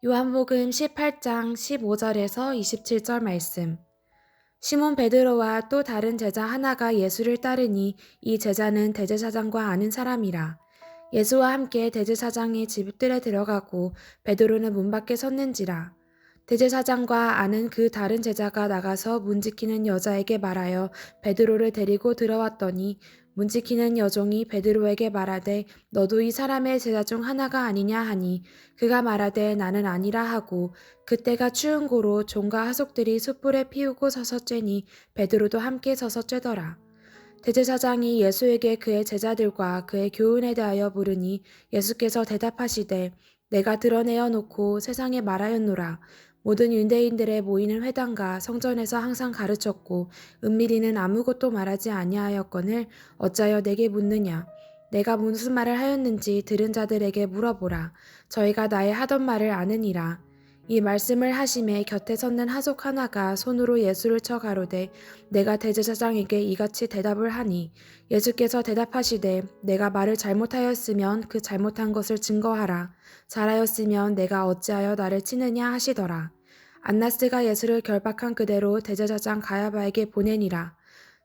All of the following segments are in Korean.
요한복음 18장 15절에서 27절 말씀. 시몬 베드로와 또 다른 제자 하나가 예수를 따르니 이 제자는 대제사장과 아는 사람이라. 예수와 함께 대제사장의 집들에 들어가고 베드로는 문 밖에 섰는지라. 대제사장과 아는 그 다른 제자가 나가서 문 지키는 여자에게 말하여 베드로를 데리고 들어왔더니 문 지키는 여종이 베드로에게 말하되 너도 이 사람의 제자 중 하나가 아니냐 하니 그가 말하되 나는 아니라 하고 그때가 추운 고로 종과 하속들이 숯불에 피우고 서서 쬐니 베드로도 함께 서서 쬐더라. 대제사장이 예수에게 그의 제자들과 그의 교훈에 대하여 물으니 예수께서 대답하시되 내가 드러내어 놓고 세상에 말하였노라. 모든 유대인들의 모이는 회당과 성전에서 항상 가르쳤고 은밀히는 아무것도 말하지 아니하였거늘 어찌하여 내게 묻느냐. 내가 무슨 말을 하였는지 들은 자들에게 물어보라. 저희가 나의 하던 말을 아느니라. 이 말씀을 하심에 곁에 섰는 하속 하나가 손으로 예수를 쳐 가로되 내가 대제사장에게 이같이 대답을 하니 예수께서 대답하시되 내가 말을 잘못하였으면 그 잘못한 것을 증거하라. 잘하였으면 내가 어찌하여 나를 치느냐 하시더라. 안나스가 예수를 결박한 그대로 대제사장 가야바에게 보내니라.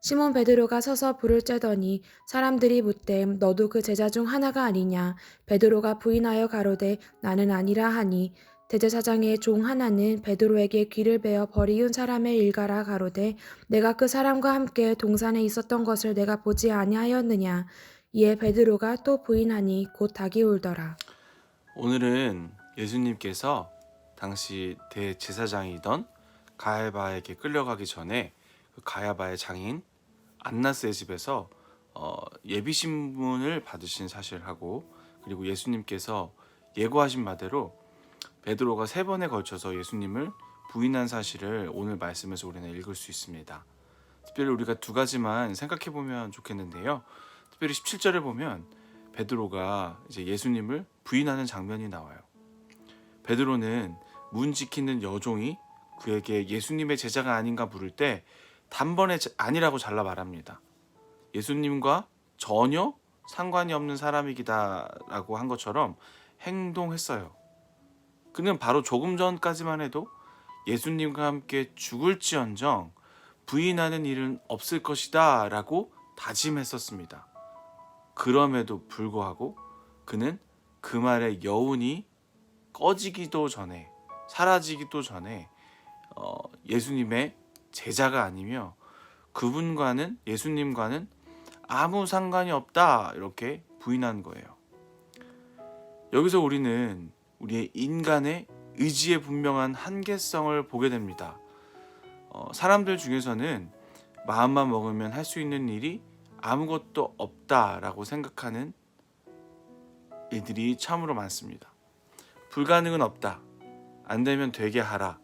시몬 베드로가 서서 불을 쬐더니 사람들이 묻되 너도 그 제자 중 하나가 아니냐. 베드로가 부인하여 가로되 나는 아니라 하니 대제사장의 종 하나는 베드로에게 귀를 베어 버리운 사람의 일가라 가로되 내가 그 사람과 함께 동산에 있었던 것을 내가 보지 아니하였느냐. 이에 베드로가 또 부인하니 곧 닭이 울더라. 오늘은 예수님께서 당시 대제사장이던 가야바에게 끌려가기 전에 그 가야바의 장인 안나스의 집에서 예비 신문을 받으신 사실하고, 그리고 예수님께서 예고하신 바대로 베드로가 3번에 걸쳐서 예수님을 부인한 사실을 오늘 말씀에서 우리는 읽을 수 있습니다. 특별히 우리가 2가지만 생각해 보면 좋겠는데요. 특별히 17절에 보면 베드로가 이제 예수님을 부인하는 장면이 나와요. 베드로는 문 지키는 여종이 그에게 예수님의 제자가 아닌가 물을 때 단번에 아니라고 잘라 말합니다. 예수님과 전혀 상관이 없는 사람이기다라고 한 것처럼 행동했어요. 그는 바로 조금 전까지만 해도 예수님과 함께 죽을지언정 부인하는 일은 없을 것이다 라고 다짐했었습니다. 그럼에도 불구하고 그는 그 말의 여운이 꺼지기도 전에, 사라지기도 전에 예수님의 제자가 아니며 그분과는, 예수님과는 아무 상관이 없다 이렇게 부인한 거예요. 여기서 우리는 우리의 인간의 의지의 분명한 한계성을 보게 됩니다. 사람들 중에서는 마음만 먹으면 할 수 있는 일이 아무것도 없다라고 생각하는 이들이 참으로 많습니다. 불가능은 없다. 안 되면 되게 하라.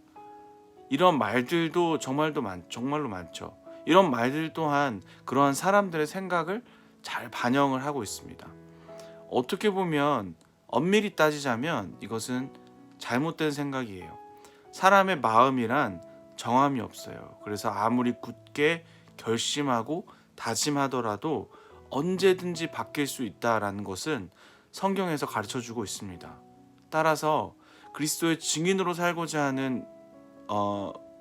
이런 말들도 정말로 많죠. 이런 말들 또한 그러한 사람들의 생각을 잘 반영을 하고 있습니다. 어떻게 보면 엄밀히 따지자면 이것은 잘못된 생각이에요. 사람의 마음이란 정함이 없어요. 그래서 아무리 굳게 결심하고 다짐하더라도 언제든지 바뀔 수 있다라는 것은 성경에서 가르쳐주고 있습니다. 따라서 그리스도의 증인으로 살고자 하는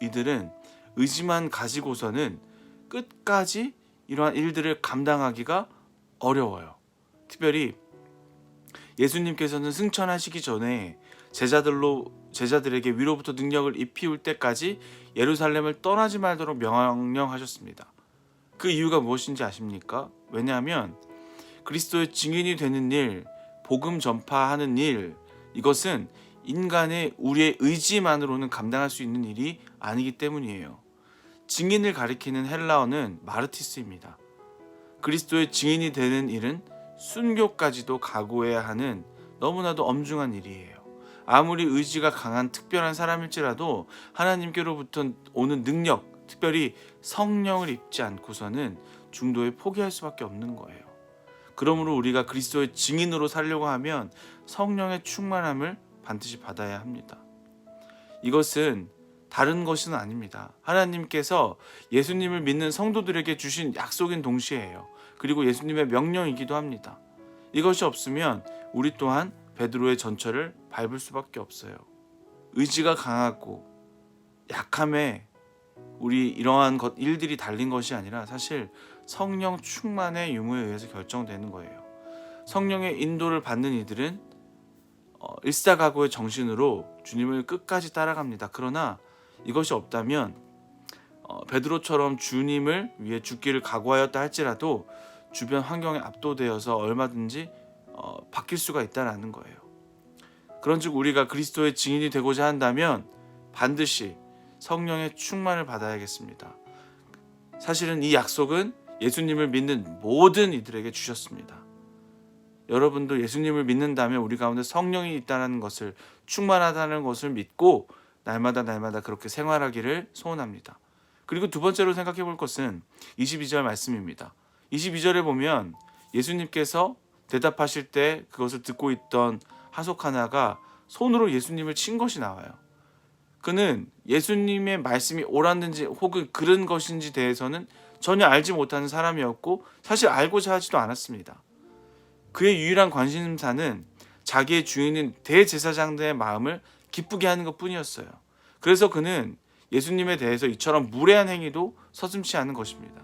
이들은 의지만 가지고서는 끝까지 이러한 일들을 감당하기가 어려워요. 특별히 예수님께서는 승천하시기 전에 제자들에게 위로부터 능력을 입히울 때까지 예루살렘을 떠나지 말도록 명령하셨습니다. 그 이유가 무엇인지 아십니까? 왜냐하면 그리스도의 증인이 되는 일, 복음 전파하는 일, 이것은 인간의 우리의 의지만으로는 감당할 수 있는 일이 아니기 때문이에요. 증인을 가리키는 헬라어는 마르티스입니다. 그리스도의 증인이 되는 일은 순교까지도 각오해야 하는 너무나도 엄중한 일이에요. 아무리 의지가 강한 특별한 사람일지라도 하나님께로부터 오는 능력, 특별히 성령을 입지 않고서는 중도에 포기할 수밖에 없는 거예요. 그러므로 우리가 그리스도의 증인으로 살려고 하면 성령의 충만함을 반드시 받아야 합니다. 이것은 다른 것은 아닙니다. 하나님께서 예수님을 믿는 성도들에게 주신 약속인 동시에요. 그리고 예수님의 명령이기도 합니다. 이것이 없으면 우리 또한 베드로의 전철을 밟을 수밖에 없어요. 의지가 강하고 약함에 우리 이러한 일들이 달린 것이 아니라 사실 성령 충만의 유무에 의해서 결정되는 거예요. 성령의 인도를 받는 이들은 일사각오의 정신으로 주님을 끝까지 따라갑니다. 그러나 이것이 없다면 베드로처럼 주님을 위해 죽기를 각오하였다 할지라도 주변 환경에 압도되어서 얼마든지 바뀔 수가 있다는 거예요. 그런즉 우리가 그리스도의 증인이 되고자 한다면 반드시 성령의 충만을 받아야겠습니다. 사실은 이 약속은 예수님을 믿는 모든 이들에게 주셨습니다. 여러분도 예수님을 믿는다면 우리 가운데 성령이 있다는 것을, 충만하다는 것을 믿고 날마다 그렇게 생활하기를 소원합니다. 그리고 두 번째로 생각해 볼 것은 22절 말씀입니다. 22절에 보면 예수님께서 대답하실 때 그것을 듣고 있던 하속 하나가 손으로 예수님을 친 것이 나와요. 그는 예수님의 말씀이 옳았는지 혹은 그른 것인지 대해서는 전혀 알지 못하는 사람이었고 사실 알고자 하지도 않았습니다. 그의 유일한 관심사는 자기의 주인인 대제사장들의 마음을 기쁘게 하는 것뿐이었어요. 그래서 그는 예수님에 대해서 이처럼 무례한 행위도 서슴지 않은 것입니다.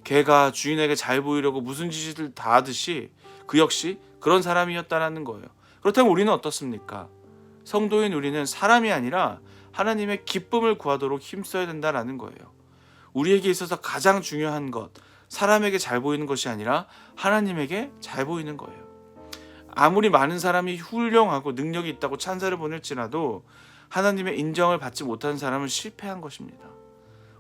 개가 주인에게 잘 보이려고 무슨 짓을 다 하듯이 그 역시 그런 사람이었다라는 거예요. 그렇다면 우리는 어떻습니까? 성도인 우리는 사람이 아니라 하나님의 기쁨을 구하도록 힘써야 된다라는 거예요. 우리에게 있어서 가장 중요한 것, 사람에게 잘 보이는 것이 아니라 하나님에게 잘 보이는 거예요. 아무리 많은 사람이 훌륭하고 능력이 있다고 찬사를 보낼지라도 하나님의 인정을 받지 못한 사람은 실패한 것입니다.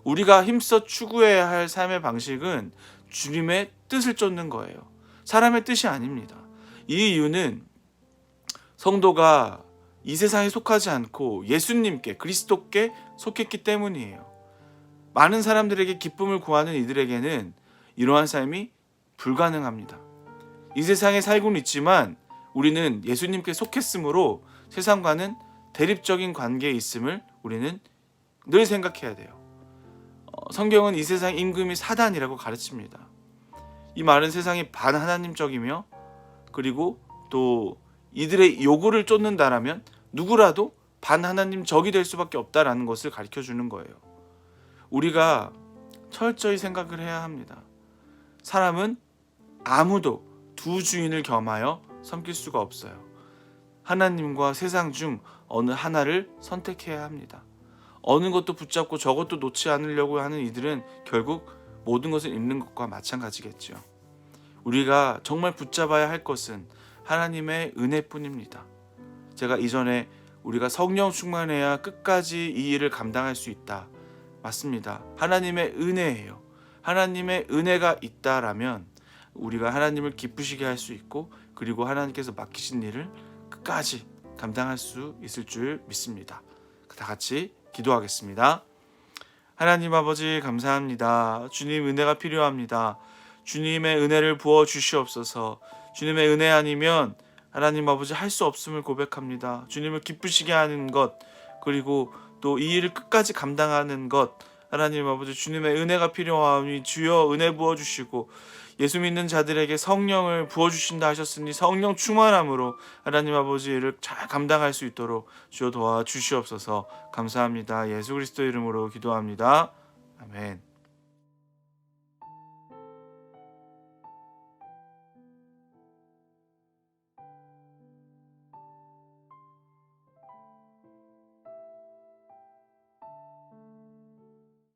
우리가 힘써 추구해야 할 삶의 방식은 주님의 뜻을 쫓는 거예요. 사람의 뜻이 아닙니다. 이 이유는 성도가 이 세상에 속하지 않고 예수님께, 그리스도께 속했기 때문이에요. 많은 사람들에게 기쁨을 구하는 이들에게는 이러한 삶이 불가능합니다. 이 세상에 살고는 있지만 우리는 예수님께 속했으므로 세상과는 대립적인 관계에 있음을 우리는 늘 생각해야 돼요. 성경은 이 세상 임금이 사단이라고 가르칩니다. 이 말은 세상이 반하나님적이며 그리고 또 이들의 요구를 쫓는다라면 누구라도 반하나님적이 될 수밖에 없다라는 것을 가르쳐주는 거예요. 우리가 철저히 생각을 해야 합니다. 사람은 아무도 두 주인을 겸하여 섬길 수가 없어요. 하나님과 세상 중 어느 하나를 선택해야 합니다. 어느 것도 붙잡고 저것도 놓지 않으려고 하는 이들은 결국 모든 것을 잃는 것과 마찬가지겠죠. 우리가 정말 붙잡아야 할 것은 하나님의 은혜뿐입니다. 제가 이전에 우리가 성령 충만해야 끝까지 이 일을 감당할 수 있다. 맞습니다. 하나님의 은혜예요. 하나님의 은혜가 있다라면 우리가 하나님을 기쁘시게 할 수 있고 그리고 하나님께서 맡기신 일을 끝까지 감당할 수 있을 줄 믿습니다. 다 같이 기도하겠습니다. 하나님 아버지 감사합니다. 주님 은혜가 필요합니다. 주님의 은혜를 부어 주시옵소서. 주님의 은혜 아니면 하나님 아버지 할 수 없음을 고백합니다. 주님을 기쁘시게 하는 것 그리고 또 이 일을 끝까지 감당하는 것 하나님 아버지 주님의 은혜가 필요하오니 주여 은혜 부어주시고 예수 믿는 자들에게 성령을 부어주신다 하셨으니 성령 충만함으로 하나님 아버지 일을 잘 감당할 수 있도록 주여 도와주시옵소서. 감사합니다. 예수 그리스도 이름으로 기도합니다. 아멘.